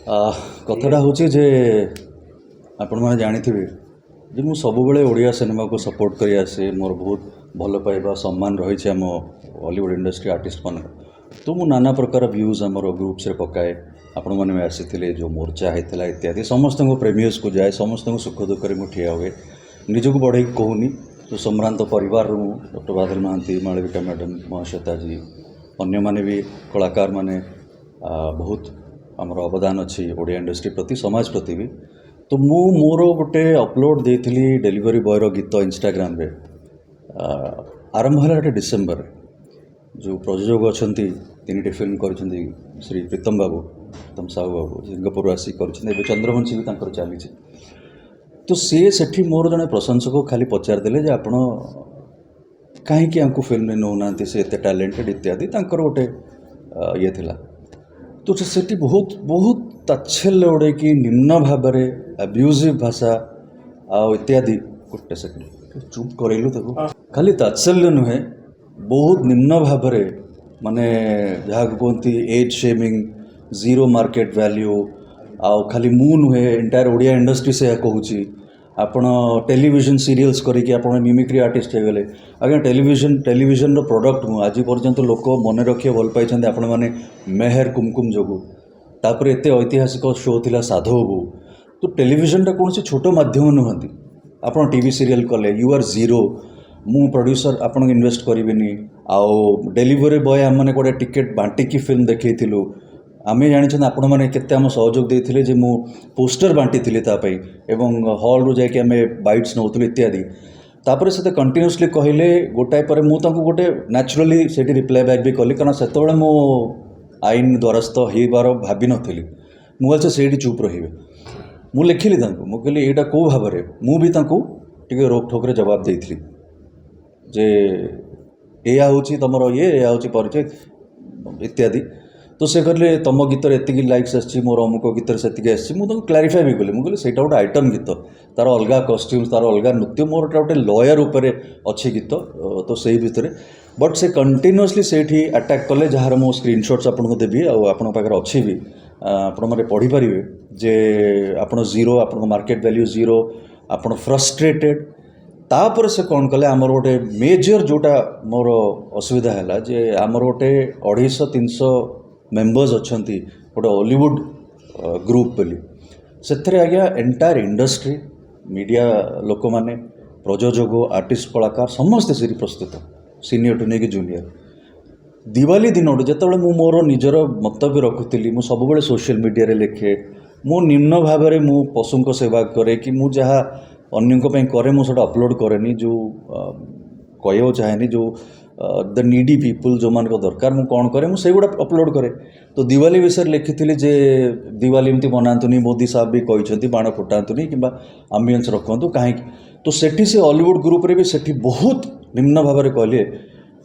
कथाटा हूँ जे आपण मैंने जानी जे मु सब ओडिया सिनेमा को सपोर्ट कर आसे मोर बहुत भल पाइबा सम्मान रही आम हॉलीवुड इंडस्ट्री आर्टिस्ट मान तो मु नाना प्रकार व्यूज आमर ग्रुप्स रे पकाए आपण मैंने आसी जो मोर्चा होता इत्यादि समस्त प्रेमियर्स को जाए समस्त सुख दुख में ठिया हुए निजक बढ़े कहूनी तो सम्रांत परिवार डॉक्टर बादल महांती मालविका मैडम महाश्वेता जी अन्य माने भी कलाकार माने बहुत आमर अवदान अच्छी ओडिया इंडस्ट्री प्रति समाज प्रति भी तो मु मोर गोटे अपलोड देती डेलीवरी बॉयर गीत इंस्टाग्राम रे आरंभ है डिसेम्बर जो प्रयोजक अच्छा तीन फिल्म कर श्री प्रीतम बाबू प्रीतम साहू बाबू सिंगापुर आसिक कर चंद्रवंशी भी चली तो सी सेठी मोर जड़े प्रशंसक खाली पचारदे आपण कहीं फिल्म नौना से एत टैलेंटेड इत्यादि गोटे ये थिला तो सेठी बहुत बहुत ताच्छल्य उड़े कि निम्न भाव में अब्यूजिव भाषा इत्यादि गोटे सेकेंड चुप करेलु ताको खाली ताच्छल्य नुहे बहुत निम्न भाव में माने जहाँ कहती age shaming zero market value आउ खाली मु नुहे एंटायर ओडिया इंडस्ट्री से कहूँ आपण टेलीविजन सीरियल्स करिके आपण मिमिक्री आर्टिस्ट हो गले आज्ञा टेलीविजन रो प्रोडक्ट हूँ आज पर्यंत लोक मन रखिए भल पाई आपण मैंने मेहर कुमकुम जोगु तापर एत ऐतिहासिक शो थिला साधव बो तो टेलीविजन टा कौन छोट माध्यम नुहति आपण टीवी सीरियल कले यू आर जीरो मु प्रोड्यूसर आपण इन्वेस्ट करिवेनी आउ डेलीवरी बॉय आम मैंने गोटे टिकेट बांटिकी फिल्म देखैथिलु आमे जानी आपण मैंने केते आम सहयोग देते जे मु पोस्टर बांटी एवं हॉल रू जाके आमे बाइट्स नौतलु इत्यादि तापर से कंटिन्यूसली कहले गोटाए पर मु तांको गोटे नेचुरली सेठी रिप्लाई बैक भी कली कारण सेतबेले मो आईन द्वारस्थ होबार भाभी नथिली मुझे से चुप रही मु लिखिली मु कहली यहाँ कौ भाव में मु भी टे रोक ठोक जवाब देती जे या हूँ तुम ये हूँ परिचय इत्यादि तो से कहले तुम गीत एति लाइक्स आसी मोर अमुक गीत से मुझे क्लारीफाए भी कली मुझे से गोटे आइटम गीत तार अलग कस्ट्यूम्स तार अलग नृत्य मोर गोटे लयर उपर अच्छी गीत तो से भितर बट से कंटिन्यूअसली से अटैक कले जार मो स्क्रीनशॉट्स आपको देवी आपर अच्छी भी आपने पढ़ी पारे जे आप जीरो आप मार्केट वैल्यू जीरो आप फ्रस्ट्रेटेड तापर से कौन कले आमर गोटे मेजर जोटा मोर असुविधा है जे आमर गोटे 250-300 मेंबर्स अच्छा गोटे हॉलीवुड ग्रुप बोली से आज्ञा एंटायर इंडस्ट्री मीडिया लोक मैंने प्रयोजक आर्टिस्ट कलाकार समस्ते से प्रस्तुत सीनियर टू नहीं जूनियर दिवाली दिन जिते मु मोर निजर मंतव्य रखुली मु सब सोशल मीडिया रे लिखे मु निम्न भाव में मु पशु सेवा करे कि मु जहाँ अन्य करे मुझे अपलोड करेनी जो कह चाहेनी जो द नीडी पीपुल जो मान दरकार मु कौन करे मुझे गुड़ा अपलोड करे तो दिवाली विषय लिखी जे दिवाली एमती बनातुनी मोदी साहब भी कहते बाण फुटातुनी कि आम्बियंस रखु कहीं तो सेठी से हॉलीवुड ग्रुप रे भी सेठी बहुत निम्न भाव में कहले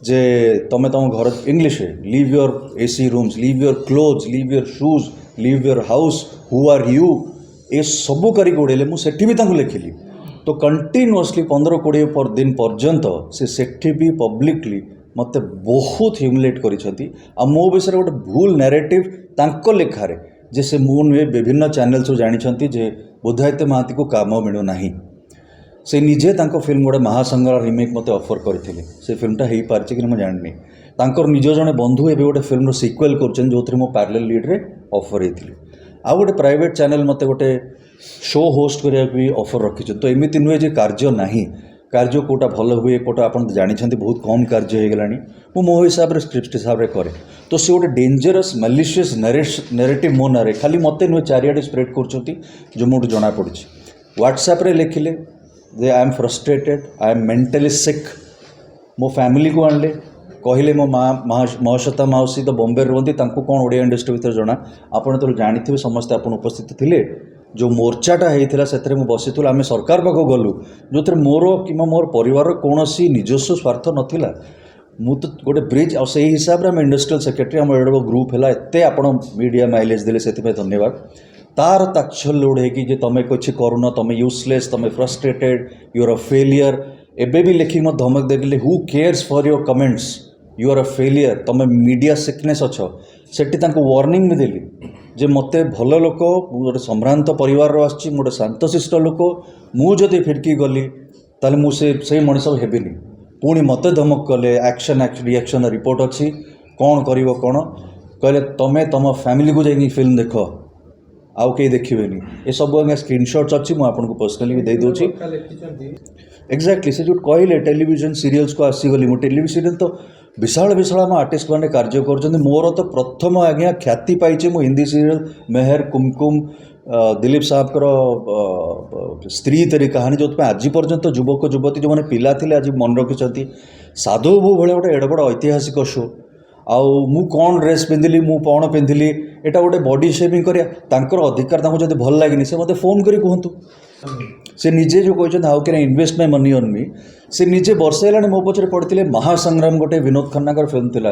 जे तमें तुम घर इंग्लिश है leave your AC rooms leave your clothes leave your shoes leave your house who are you ए सबू करी उड़ेले मुझे भी लिखिली तो कंटिन्यूअसली 15-20 दिन पर्यंत से सेठी भी पब्लिकली मत बहुत ह्यूमिलेट करिसेंती आ मो विषय गोटे भूल नैरेटिव तांको लेखारे जे से मु नुहे विभिन्न चैनल्स जानी जे बुधायित्य महांती को काम मिलू नहीं से निजे तांको फिल्म गोटे महासंग्राम रिमेक मत ऑफर करथिले से फिल्मटा हो पारछि कि मैं जाननी तांकर निज जने बंधु एबे गोटे फिल्म सिक्वेल करछन जो मो पैरेलल लीड रे ऑफर हेथिले आ गोटे प्राइवेट चैनल मत गोटे शो होस्ट करिया भी ऑफर रखी तो एमती नुहे जे कार्य नहीं कार्य कोटा भल हुए कोटा आप जानी बहुत कम कार्य हो गलानी मो हिसाब से स्क्रिप्ट हिसाब से करे तो सी गोटे डेंजरस मैलिशियस नैरेटिव मो ना खाली मत नुहे चारिआडे स्प्रेड कर मोटे जना पड़ी व्हाट्सएप रे लिखिले जे I am frustrated I am mentally sick मो फैमिली को आणले कहले मो महाश्वेता माउसी तो बॉम्बे रुहती कौन ओडिया इंडस्ट्री भर जना आपड़ तो जानी समस्ते आप उपस्थित थे जो मोर्चाटा होता से बसी आम सरकार पाक गलु जो थे मोर कि मोर परिवार कौन निजस्व स्वार्थ नाला मु तो गोटे ब्रिज आ से हिसाब से आम इंडस्ट्रियल सेक्रेटरी आम एडो ग्रुप है एत आप मीडिया माइलेज देले से धन्यवाद तार ताच्छल्य उड़े कि तुम किसी करूना तुम यूजलेस तुम frustrated you are a failure एबे भी लिखिक मत धमक देखिले who cares for your comments you are a failure तुम मीडिया सिकनेस अच्छ सेठी वार्निंग भी देली ଯେ ମୋତେ ଭଲ ଲୋକ, ମୁଁ ଗୋଟେ ସମ୍ଭ୍ରାନ୍ତ ପରିବାରରୁ ଆସିଛି, ମୁଁ ଗୋଟେ ଶାନ୍ତଶିଷ୍ଟ ଲୋକ, ମୁଁ ଯଦି ଫିରକି ଗଲି ତାହେଲେ ମୁଁ ସେଇ ମଣିଷ ହେବିନି। ପୁଣି ମୋତେ ଧମକ କଲେ, ଆକ୍ସନ୍ ରିଆକ୍ସନ୍ ରିପୋର୍ଟ ଅଛି, କ'ଣ କରିବ କ'ଣ, କହିଲେ ତମେ ତମ ଫ୍ୟାମିଲିକୁ ଯାଇକି ଫିଲ୍ମ ଦେଖ, ଆଉ କେହି ଦେଖିବେନି। ଏସବୁ ଆଜ୍ଞା ସ୍କ୍ରିନଶଟ୍ସ ଅଛି, ମୁଁ ଆପଣଙ୍କୁ ପର୍ସନାଲି ବି ଦେଇଦେଉଛି। ଏକ୍ଜାକ୍ଟଲି ସେ ଯେଉଁ କହିଲେ ଟେଲିଭିଜନ ସିରିଏଲ୍ସକୁ ଆସିଗଲି ମୁଁ, ଟେଲିଭିଜନ ସିରିଏଲ୍ ତ ବିଶାଳ ବିଶାଳ ଆମ ଆର୍ଟିଷ୍ଟମାନେ କାର୍ଯ୍ୟ କରୁଛନ୍ତି। ମୋର ତ ପ୍ରଥମ ଆଜ୍ଞା ଖ୍ୟାତି ପାଇଛି ମୁଁ ହିନ୍ଦୀ ସିରିଏଲ୍ ମେହେର, କୁମକୁମ, ଦିଲ୍ଲୀପ ସାହେବଙ୍କର ସ୍ତ୍ରୀ ତେରି କାହାଣୀ, ଯେଉଁଥିପାଇଁ ଆଜି ପର୍ଯ୍ୟନ୍ତ ଯୁବକ ଯୁବତୀ ଯେଉଁମାନେ ପିଲା ଥିଲେ ଆଜି ମନେ ରଖିଛନ୍ତି। ସାଧୁ ବାବୁ ଭଳିଆ ଗୋଟେ ଏଡ଼େ ବଡ଼ ଐତିହାସିକ ଶୋ, ଆଉ ମୁଁ କ'ଣ ଡ୍ରେସ୍ ପିନ୍ଧିଲି, ମୁଁ କ'ଣ ପିନ୍ଧିଲି, ଏଇଟା ଗୋଟେ ବଡି ସେଭିଂ କରିବା ତାଙ୍କର ଅଧିକାର। ତାଙ୍କୁ ଯଦି ଭଲ ଲାଗିନି ସେ ମୋତେ ଫୋନ୍ କରି କୁହନ୍ତୁ। ସେ ନିଜେ ଯେଉଁ କହିଛନ୍ତି how can I invest my money on me, ସେ ନିଜେ ବର୍ଷେ ହେଲାଣି ମୋ ପଛରେ ପଡ଼ିଥିଲେ। ମହାସଂଗ୍ରାମ ଗୋଟେ ବିନୋଦ ଖନ୍ନାଙ୍କର ଫିଲ୍ମ ଥିଲା,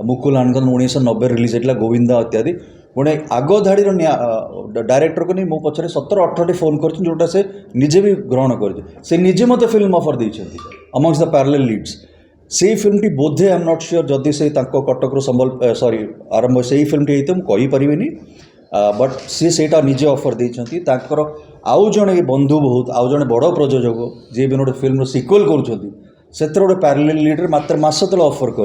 ମୁକୁଲ ଆନନ୍ଦ 1990 ରିଲିଜ୍ ହେଇଥିଲା, ଗୋବିନ୍ଦା ଇତ୍ୟାଦି। ଗୋଟେ ଆଗ ଧାଡ଼ିର ଡାଇରେକ୍ଟରକୁ ନେଇ ମୋ ପଛରେ 17-18ଟି ଫୋନ୍ କରିଛନ୍ତି, ଯେଉଁଟା ସେ ନିଜେ ବି ଗ୍ରହଣ କରିଛି। ସେ ନିଜେ ମୋତେ ଫିଲ୍ମ ଅଫର୍ ଦେଇଛନ୍ତି ଅମଙ୍ଗସ୍ ଦ ପ୍ୟାରାଲେଲ୍ ଲିଡ୍ସ। ସେଇ ଫିଲ୍ମଟି ବୋଧେ ଆଇ ଏମ୍ ନଟ୍ ସିଓର, ଯଦି ସେ ତାଙ୍କ କଟକରୁ ଆରମ୍ଭ ସେଇ ଫିଲ୍ମଟି ହେଇଥିବ ମୁଁ କହିପାରିବିନି, ବଟ୍ ସିଏ ସେଇଟା ନିଜେ ଅଫର୍ ଦେଇଛନ୍ତି। ତାଙ୍କର ଆଉ ଜଣେ ବନ୍ଧୁ ବହୁତ, ଆଉ ଜଣେ ବଡ଼ ପ୍ରଯୋଜକ ଯିଏ ବି ଗୋଟେ ଫିଲ୍ମର ସିକ୍ୱେଲ୍ କରୁଛନ୍ତି, ସେଥିରେ ଗୋଟେ ପ୍ୟାରାଲେଲ୍ ଲିଡ୍ରେ ମାତ୍ର ମାସ ତଳେ ଅଫର୍ କରି